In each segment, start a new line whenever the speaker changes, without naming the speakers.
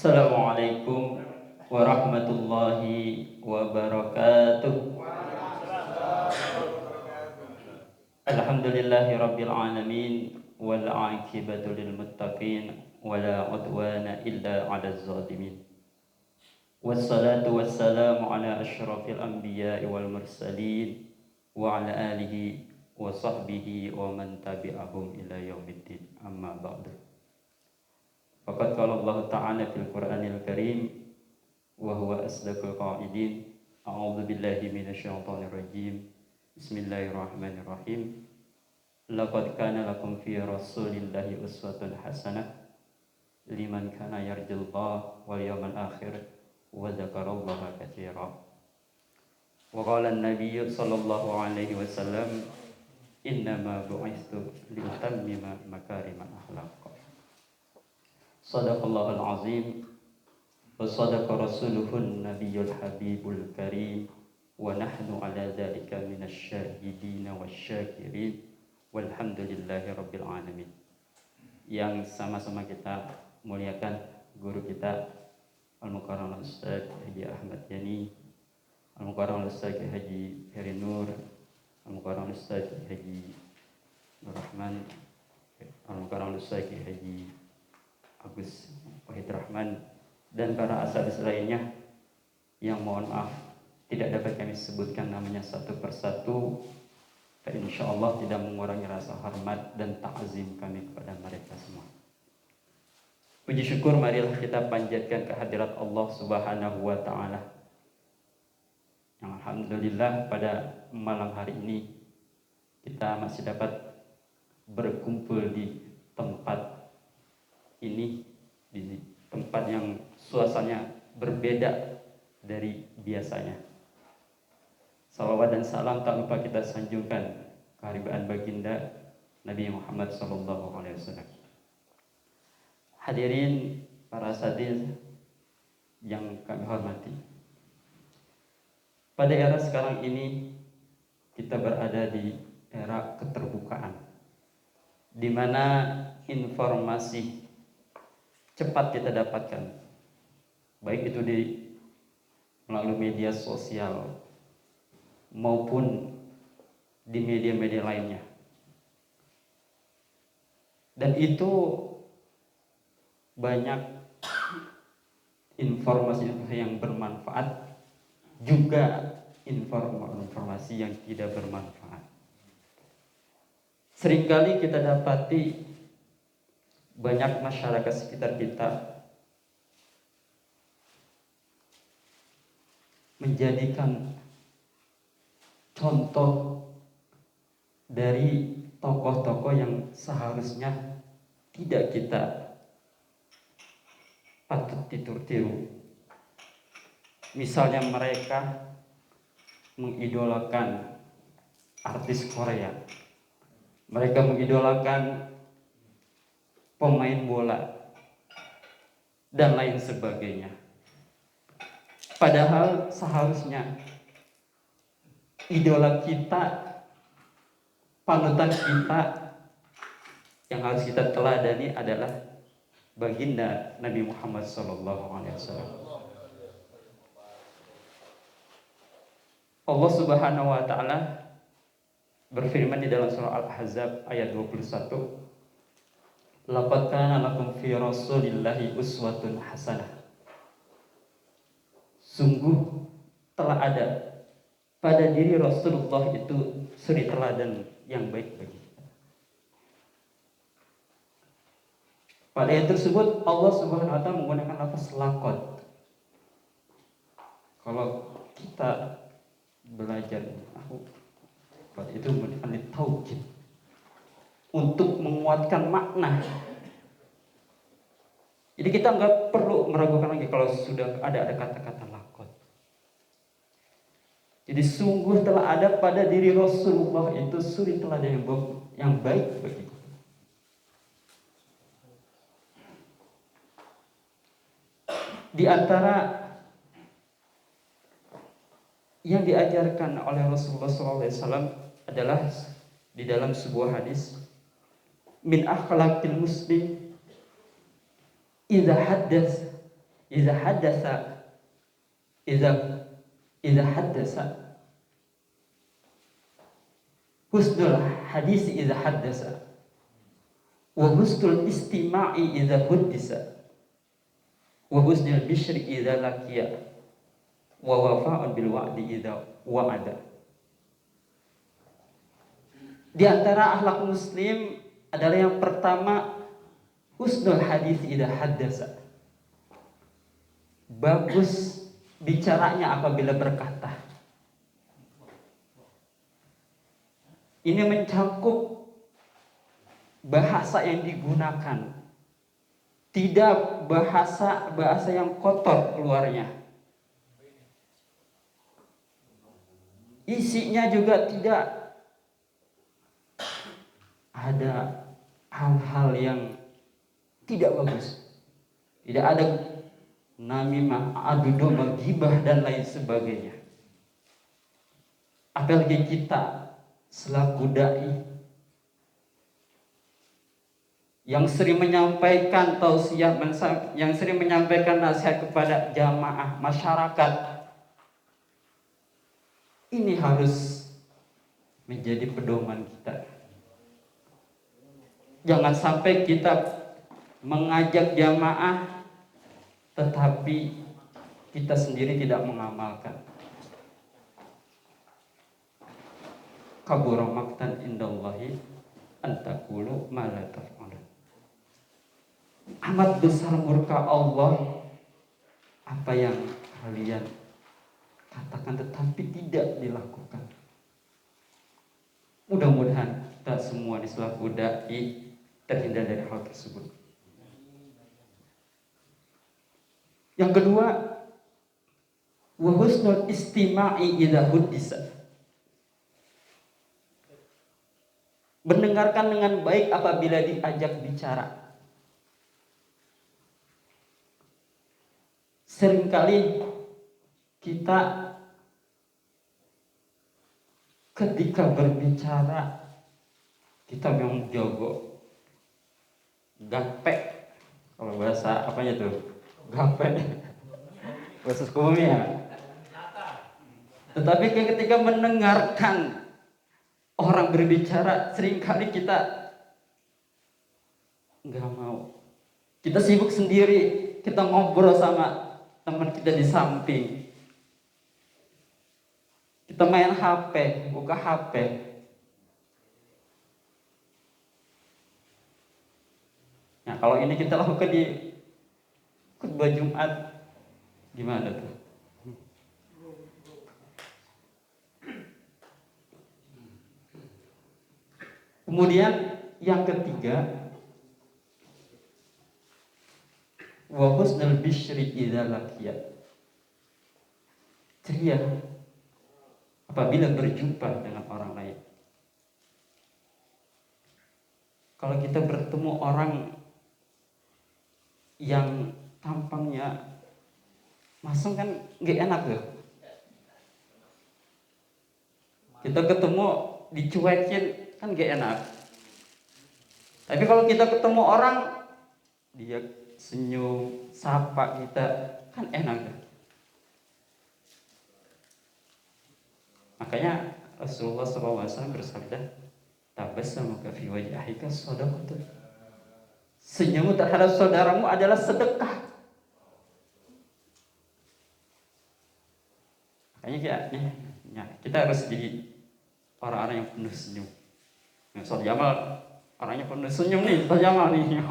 Assalamualaikum warahmatullahi wabarakatuh. Alhamdulillahi rabbil alamin wal aqibatu lil muttaqin wala udwana illa 'alal zalimin. Wassalatu wassalamu ala asyrafil anbiya'i wal mursalin wa ala alihi wa sahbihi wa man tabi'ahum ila yaumiddin. Amma ba'du. Faqad qala Allah Ta'ala fil Qur'anil Karim wa huwa asdaqul qa'ilin. A'udzu billahi minasyaitonir rajim. Bismillahirrahmanirrahim. Laqad kana lakum fi Rasulillahi uswatun hasanah liman kana yarjullaha wal yawmal akhir wa dzakarallaha katsiran. Wa qala an-nabiy sallallahu alaihi wasallam, innama bu'istu liutammima makarimal akhlaq. Sadaqallahul azim wa sadaqa rasuluhun nabiyyul habibul karim wa nahnu ala dzalika minasy syahidin wasyakirin walhamdulillahi rabbil alamin. Yang sama-sama kita muliakan guru kita Al-Mukarram Ustaz Haji Ahmad Yani, Al-Mukarram Ustaz Haji Heri Nur, Al-Mukarram Ustaz Haji Nur Rahman, Al-Mukarram Ustaz Haji Agus Wahid Rahman, dan para asatidz lainnya yang mohon maaf tidak dapat kami sebutkan namanya satu persatu, dan insya Allah tidak mengurangi rasa hormat dan ta'zim kami kepada mereka semua. Puji syukur marilah kita panjatkan kehadirat Allah Subhanahu wa Ta'ala. Alhamdulillah pada malam hari ini kita masih dapat berkumpul di tempat ini, di tempat yang suasananya berbeda dari biasanya. Salawat dan salam tak lupa kita sanjungkan kehadiran baginda Nabi Muhammad SAW. Hadirin para asatidz yang kami hormati, pada era sekarang ini kita berada di era keterbukaan, di mana informasi cepat kita dapatkan, baik itu melalui media sosial maupun di media-media lainnya. Dan itu banyak informasi yang bermanfaat, juga informasi yang tidak bermanfaat. Seringkali kita dapati banyak masyarakat sekitar kita menjadikan contoh dari tokoh-tokoh yang seharusnya tidak kita patut tiru. Misalnya mereka mengidolakan artis Korea, mereka mengidolakan pemain bola dan lain sebagainya. Padahal seharusnya idola kita, panutan kita yang harus kita teladani adalah baginda Nabi Muhammad SAW. Allah Subhanahu wa Ta'ala berfirman di dalam surah Al-Ahzab ayat 21, laqad kana lakum fi Rasulillahi uswatun hasanah. Sungguh telah ada pada diri Rasulullah itu suri teladan yang baik bagi kita. Pada ayat tersebut Allah Subhanahu wa Ta'ala menggunakan lafaz laqad. Kalau kita belajar pada itu menggunakan taukid untuk menguatkan makna. Jadi kita nggak perlu meragukan lagi kalau sudah ada kata-kata laqad. Jadi sungguh telah ada pada diri Rasulullah itu suri teladan yang baik bagi kita. Di antara yang diajarkan oleh Rasulullah SAW adalah di dalam sebuah hadis, min akhlaqil muslim idza haddas Iza haddasa iza iza haddasa husnul hadis iza haddasa wa husnul istima'i iza huddisa wa husnul bishri iza laqiya wa wafa'un bil wa'di iza wa'ada. Di antara akhlak muslim adalah yang pertama husnul hadis iza haddasa, bagus bicaranya apabila berkata. Ini mencakup bahasa yang digunakan, tidak bahasa yang kotor keluarnya. Isinya juga tidak ada hal-hal yang tidak bagus. Tidak ada namimah, adu domba, ghibah dan lain sebagainya. Apalagi kita selaku dai yang sering menyampaikan tausiah, yang sering menyampaikan nasihat kepada jamaah masyarakat, ini harus menjadi pedoman kita. Jangan sampai kita mengajak jamaah tetapi kita sendiri tidak mengamalkan. Kabura maqtan indallahi an taqulu ma la taf'alun. Amat besar murka Allah apa yang kalian katakan tetapi tidak dilakukan. Mudah-mudahan kita semua di selaku dai terhindar dari hal tersebut. Yang kedua, wa husnul istima'i idza huddisa. Mendengarkan dengan baik apabila diajak bicara. Seringkali kita ketika berbicara kita memang jago, gapek. Kalau bahasa apanya tuh? Gapek. Bahasa umumnya. Tetapi ketika mendengarkan orang berbicara, seringkali kita nggak mau. Kita sibuk sendiri, kita ngobrol sama teman kita di samping. Kita main HP, buka HP. Nah, kalau ini kita lakukan di khutbah Jumat, gimana tuh? Kemudian yang ketiga, wa husnul bishri idza laqiya. Ceria apabila berjumpa dengan orang lain. Kalau kita bertemu orang yang tampangnya masuk kan gak enak tuh. Kita ketemu dicuekin kan gak enak. Tapi kalau kita ketemu orang dia senyum, sapa kita kan enak tuh. Makanya Rasulullah SAW bersabda, tabassamuka fi wajhika shadaqah. Senyum terhadap saudaramu adalah sedekah. Makanya kita harus jadi orang-orang yang penuh senyum. Nah, Ustaz Jamal orangnya penuh senyum nih, Ustaz Jamal nih.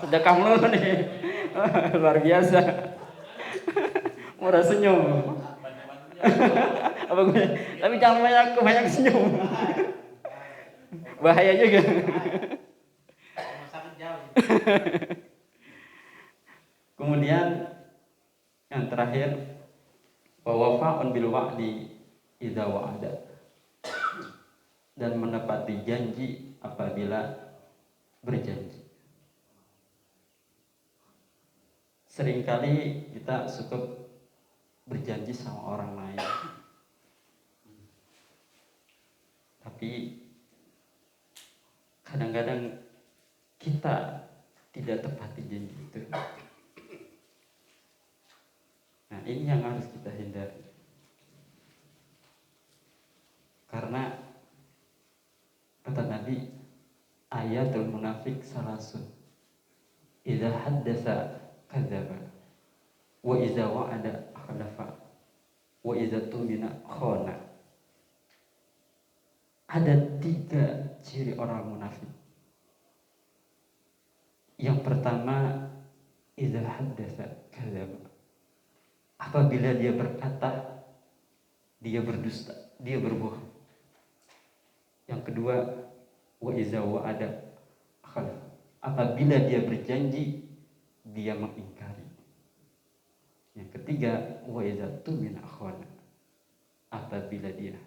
Sedekah mulu nih. Luar biasa. Murah senyum. Apa gue? Tapi jangan banyak senyum. Bahaya juga. Kemudian yang terakhir, wa wafa'un bil wa'di idza wa'ada. Dan menepati janji apabila berjanji. Seringkali kita suka berjanji sama orang lain, tapi kadang-kadang kita tidak tepati janji itu. ini yang harus kita hindari. Karena kata Nabi, ayatul munafik salasun. Idza haddatsa kadzaba wa idza wa'ada akhlafa wa idza tumina khana. Ada 3 ciri orang munafik. Yang pertama, idza haddatsa kadzaba. Apabila dia berkata, dia berdusta, dia berbohong. Yang kedua, wa iza wa'ada akhlaf. Apabila dia berjanji, dia mengingkari. Yang ketiga, wa iza tumina khana. Apabila dia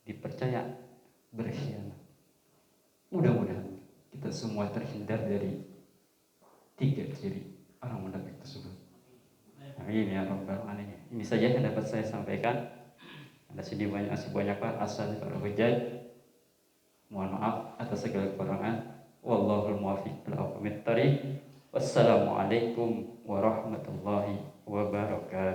dipercaya, berkhianat. Mudah-mudahan kita semua terhindar dari 3 ciri orang munafik tersebut. Amin ya rabbal alamin. Ini saja yang dapat saya sampaikan. Ada masih banyak Pak asal para hujaj. Mohon maaf atas segala kekurangan. Wallahul muwaffiq ila aqwamit thariq. Wassalamualaikum warahmatullahi wabarakatuh.